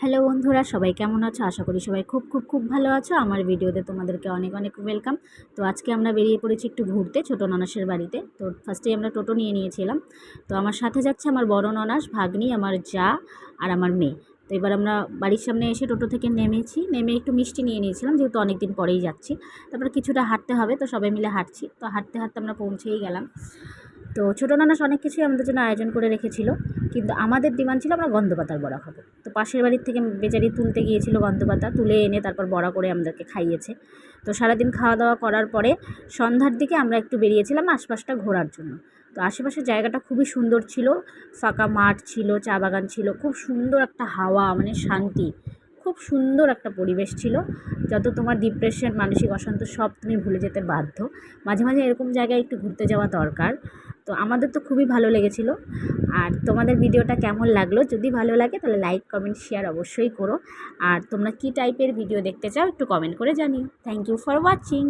Hello বন্ধুরা, সবাই কেমন আছো? আশা করি সবাই খুব খুব খুব ভালো আছো। আমার ভিডিওতে তোমাদেরকে অনেক অনেক ওয়েলকাম। তো আজকে আমরা বেরিয়ে পড়েছি একটু ঘুরতে ছোটো ননাসের বাড়িতে। তো ফার্স্টেই আমরা টোটো নিয়ে নিয়েছিলাম। তো আমার সাথে যাচ্ছে আমার বড় ননাস, ভাগ্নি, আমার যা আর আমার মেয়ে। তো এবার আমরা বাড়ির সামনে এসে টোটো থেকে নেমে একটু মিষ্টি নিয়ে নিয়েছিলাম, যেহেতু অনেক দিন পরেই যাচ্ছি। তারপরে কিছুটা হাঁটতে হবে, তো সবাই মিলে হাঁটছি। তো হাঁটতে হাঁটতে আমরা পৌঁছেই গেলাম। তো ছোটো ননাস অনেক কিছুই আমাদের জন্য আয়োজন করে রেখেছিল, কিন্তু আমাদের ডিমান্ড ছিল আমরা গন্ধপাতার বড়া খাবো। তো পাশের বাড়ির থেকে বেচারি তুলতে গিয়েছিল গন্ধপাতা, তুলে এনে তারপর বড়া করে আমাদেরকে খাইয়েছে। তো সারাদিন খাওয়া দাওয়া করার পরে সন্ধ্যার দিকে আমরা একটু বেরিয়েছিলাম আশপাশটা ঘোরার জন্য। তো আশেপাশের জায়গাটা খুবই সুন্দর ছিল, ফাঁকা মাঠ ছিল, চা বাগান ছিল, খুব সুন্দর একটা হাওয়া, মানে শান্তি, খুব সুন্দর একটা পরিবেশ ছিল। যত তোমার ডিপ্রেশন, মানসিক অশান্ত সব তুমি ভুলে যেতে বাধ্য। মাঝে মাঝে এরকম জায়গায় একটু ঘুরতে যাওয়া দরকার। তো আমাদের তো খুবই ভালো লেগেছিল। আর তোমাদের ভিডিওটা কেমন লাগলো? যদি ভালো লাগে তাহলে লাইক, কমেন্ট, শেয়ার অবশ্যই করো। আর তোমরা কী টাইপের ভিডিও দেখতে চাও একটু কমেন্ট করে জানিও। Thank you for watching.